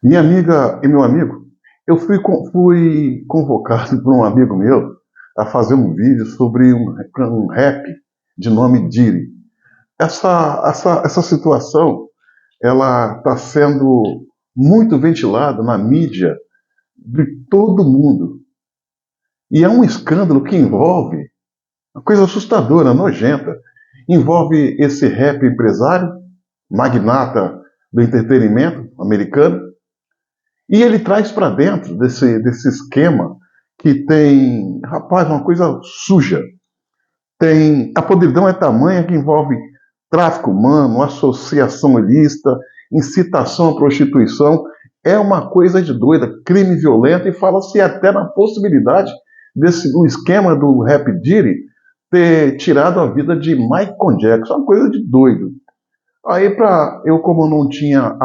Minha amiga e meu amigo, eu fui convocado por um amigo meu a fazer um vídeo sobre um rap de nome Diddy. Essa situação, ela está sendo muito ventilada na mídia de todo mundo. E é um escândalo que envolve uma coisa assustadora, nojenta. Envolve esse rap empresário, magnata do entretenimento americano. E ele traz para dentro desse esquema que tem, rapaz, uma coisa suja. Tem a podridão é tamanha que envolve tráfico humano, associação ilícita, incitação à prostituição. É uma coisa de doida, crime violento, e fala-se até na possibilidade desse o esquema do Rap Diddy ter tirado a vida de Michael Jackson, uma coisa de doido. Aí, eu, como não tinha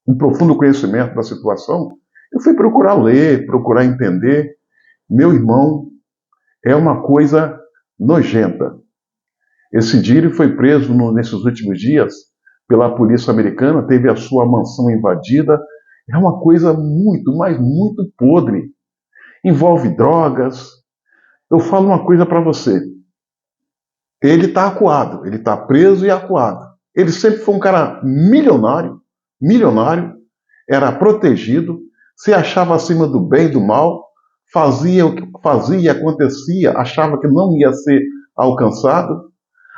um profundo conhecimento da situação, eu fui procurar ler, procurar entender. Meu irmão, é uma coisa nojenta. Esse Diri foi preso nesses últimos dias pela polícia americana, teve a sua mansão invadida. É uma coisa muito, mas muito podre. Envolve drogas. Eu falo uma coisa para você. Ele está acuado, ele está preso e acuado. Ele sempre foi um cara milionário, milionário, era protegido, se achava acima do bem e do mal, fazia o que fazia e acontecia, achava que não ia ser alcançado.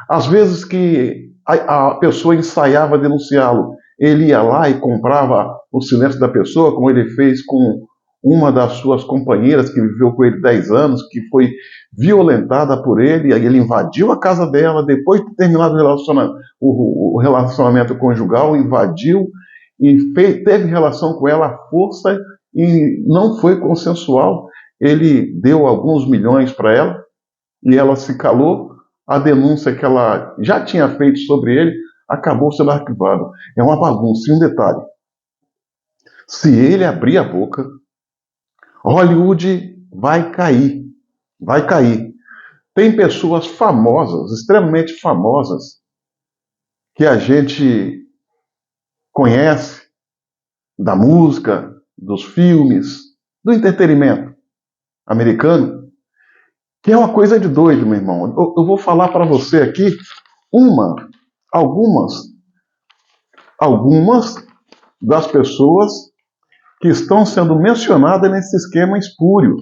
Às vezes que a pessoa ensaiava denunciá-lo, ele ia lá e comprava o silêncio da pessoa, como ele fez com uma das suas companheiras que viveu com ele 10 anos, que foi violentada por ele, aí ele invadiu a casa dela, depois de terminado o relacionamento conjugal, invadiu e teve relação com ela à força e não foi consensual. Ele deu alguns milhões para ela e ela se calou. A denúncia que ela já tinha feito sobre ele acabou sendo arquivada. É uma bagunça. E um detalhe: se ele abrir a boca, Hollywood vai cair. Vai cair. Tem pessoas famosas, extremamente famosas, que a gente conhece da música, dos filmes, do entretenimento americano, que é uma coisa de doido, meu irmão. Eu vou falar para você aqui uma, algumas, algumas das pessoas que estão sendo mencionadas nesse esquema espúrio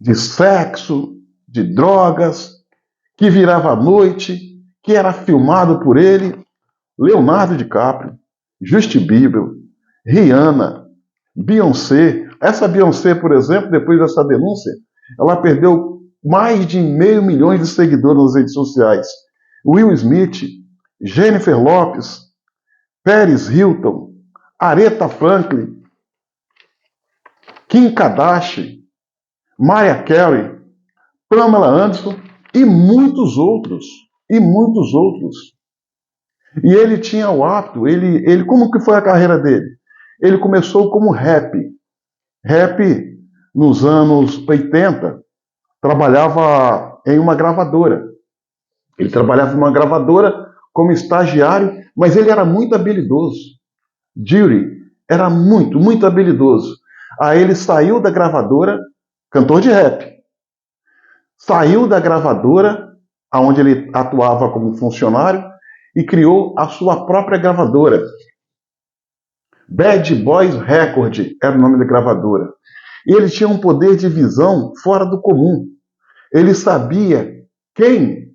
de sexo, de drogas, que virava à noite, que era filmado por ele, Leonardo DiCaprio, Justin Bieber, Rihanna, Beyoncé. Essa Beyoncé, por exemplo, depois dessa denúncia, ela perdeu mais de 500 mil de seguidores nas redes sociais. Will Smith, Jennifer Lopez, Paris Hilton, Aretha Franklin, Kim Kardashian, Mariah Carey, Pamela Anderson e muitos outros. E muitos outros. E ele tinha o hábito, como que foi a carreira dele? Ele começou como rap. Rap nos anos 80, trabalhava em uma gravadora. Ele trabalhava em uma gravadora como estagiário, mas ele era muito habilidoso. Jury era muito, muito habilidoso. Aí ele saiu da gravadora, cantor de rap, saiu da gravadora, onde ele atuava como funcionário, e criou a sua própria gravadora. Bad Boys Record era o nome da gravadora. E ele tinha um poder de visão fora do comum. Ele sabia quem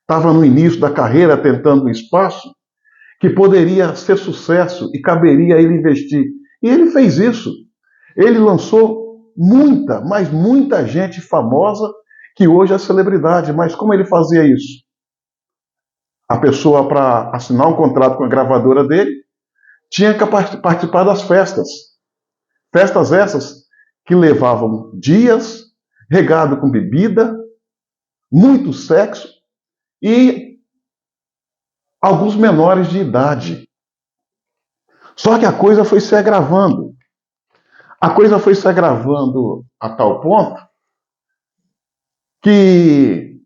estava no início da carreira tentando um espaço que poderia ser sucesso e caberia a ele investir. E ele fez isso. Ele lançou muita, mas muita gente famosa que hoje é celebridade. Mas como ele fazia isso? A pessoa, para assinar um contrato com a gravadora dele, tinha que participar das festas. Festas essas que levavam dias, regado com bebida, muito sexo e alguns menores de idade. Só que a coisa foi se agravando. A coisa foi se agravando a tal ponto que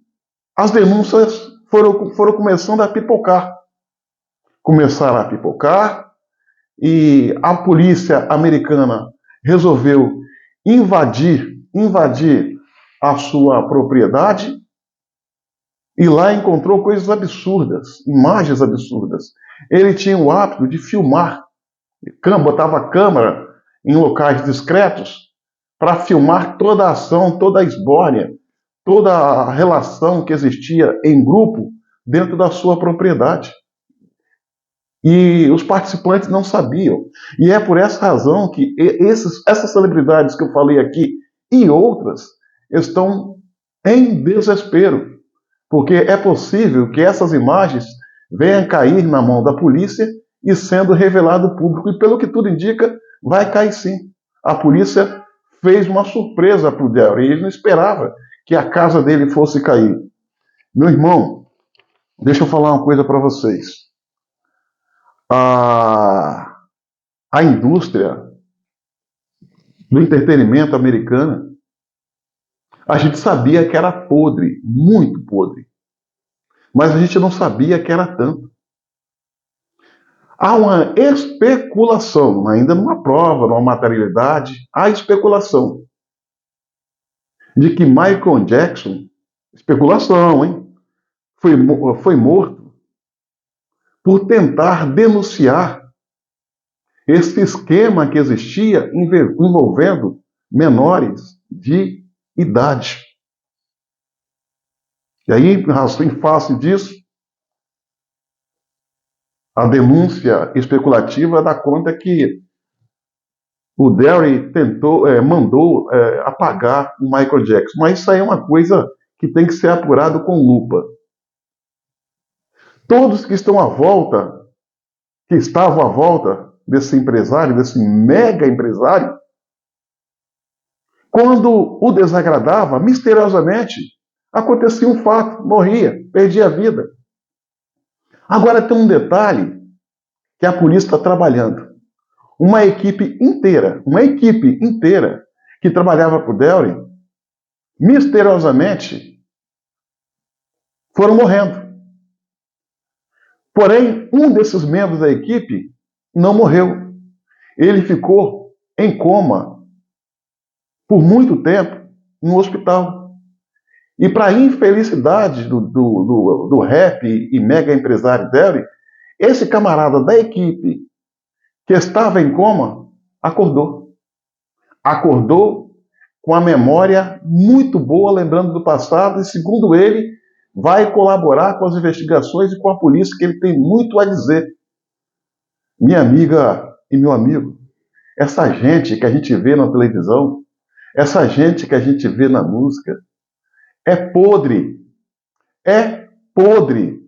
as denúncias foram começando a pipocar. Começaram a pipocar, e a polícia americana resolveu invadir a sua propriedade e lá encontrou coisas absurdas, imagens absurdas. Ele tinha o hábito de filmar, botava a câmera em locais discretos para filmar toda a ação, toda a esbórnia, toda a relação que existia em grupo dentro da sua propriedade. E os participantes não sabiam. E é por essa razão que essas celebridades que eu falei aqui e outras estão em desespero. Porque é possível que essas imagens venham cair na mão da polícia e sendo revelado ao público. E pelo que tudo indica, vai cair sim. A polícia fez uma surpresa para o Delry. Ele não esperava que a casa dele fosse cair. Meu irmão, deixa eu falar uma coisa para vocês. A indústria do entretenimento americana, a gente sabia que era podre, muito podre. Mas a gente não sabia que era tanto. Há uma especulação, ainda numa prova, numa materialidade, há especulação de que Michael Jackson, especulação, hein, foi morto por tentar denunciar esse esquema que existia envolvendo menores de idade. E aí, em face disso, a denúncia especulativa dá conta que o Delry mandou apagar o Michael Jackson. Mas isso aí é uma coisa que tem que ser apurado com lupa. Todos que estão à volta, que estavam à volta desse empresário, desse mega empresário, quando o desagradava, misteriosamente, acontecia um fato, morria, perdia a vida. Agora tem um detalhe que a polícia está trabalhando. Uma equipe inteira que trabalhava para o Delry, misteriosamente, foram morrendo. Porém, um desses membros da equipe não morreu. Ele ficou em coma por muito tempo no hospital. E para a infelicidade do rap e mega empresário Delry, esse camarada da equipe que estava em coma acordou. Acordou com a memória muito boa, lembrando do passado, e segundo ele, vai colaborar com as investigações e com a polícia, que ele tem muito a dizer. Minha amiga e meu amigo, essa gente que a gente vê na televisão, essa gente que a gente vê na música, é podre. É podre.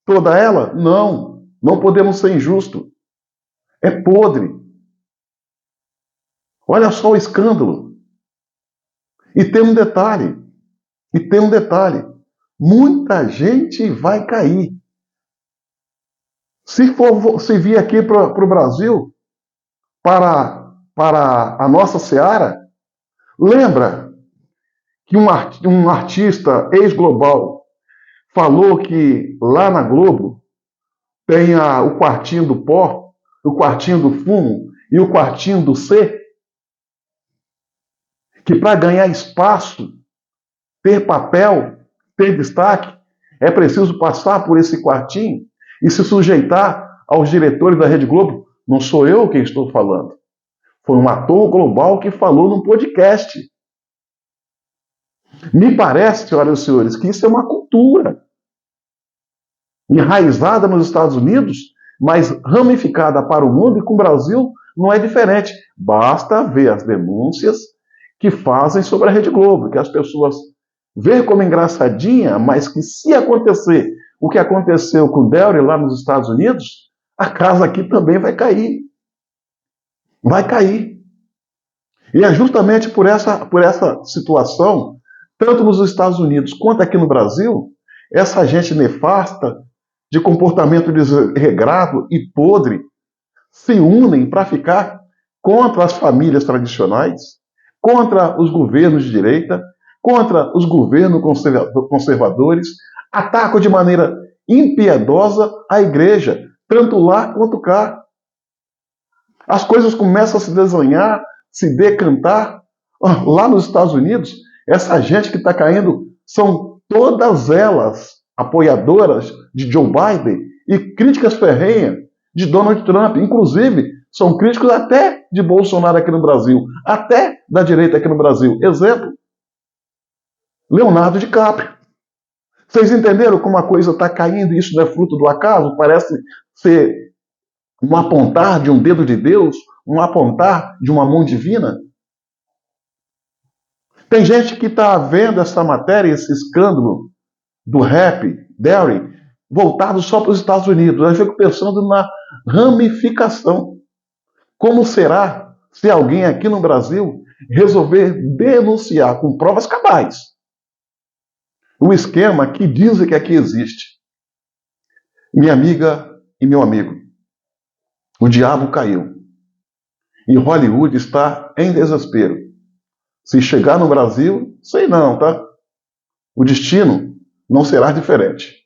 Toda ela? Não. Não podemos ser injustos. É podre. Olha só o escândalo. E tem um detalhe. Muita gente vai cair. Se vir aqui para o Brasil, para a nossa seara, lembra que um artista ex-global falou que lá na Globo tem o quartinho do pó, o quartinho do fumo e o quartinho do C? Que para ganhar espaço, ter papel, ter destaque, é preciso passar por esse quartinho e se sujeitar aos diretores da Rede Globo. Não sou eu quem estou falando. Foi um ator global que falou num podcast. Me parece, senhoras e senhores, que isso é uma cultura enraizada nos Estados Unidos, mas ramificada para o mundo, e com o Brasil não é diferente. Basta ver as denúncias que fazem sobre a Rede Globo, que as pessoas veem como engraçadinha, mas que se acontecer o que aconteceu com o Delry lá nos Estados Unidos, a casa aqui também vai cair. Vai cair. E é justamente por essa situação, tanto nos Estados Unidos quanto aqui no Brasil, essa gente nefasta, de comportamento desregrado e podre, se unem para ficar contra as famílias tradicionais, contra os governos de direita, contra os governos conservadores, atacam de maneira impiedosa a igreja, tanto lá quanto cá. As coisas começam a se desenhar, se decantar. Lá nos Estados Unidos, essa gente que está caindo são todas elas apoiadoras de Joe Biden e críticas ferrenhas de Donald Trump. Inclusive, são críticos até de Bolsonaro aqui no Brasil, até da direita aqui no Brasil. Exemplo, Leonardo DiCaprio. Vocês entenderam como a coisa está caindo e isso não é fruto do acaso? Parece ser um apontar de um dedo de Deus, um apontar de uma mão divina? Tem gente que está vendo essa matéria, esse escândalo do rap, Derry, voltado só para os Estados Unidos. Eu fico pensando na ramificação. Como será se alguém aqui no Brasil resolver denunciar com provas cabais o esquema que dizem que aqui existe? Minha amiga e meu amigo, o diabo caiu. E Hollywood está em desespero. Se chegar no Brasil, sei não, tá? O destino não será diferente.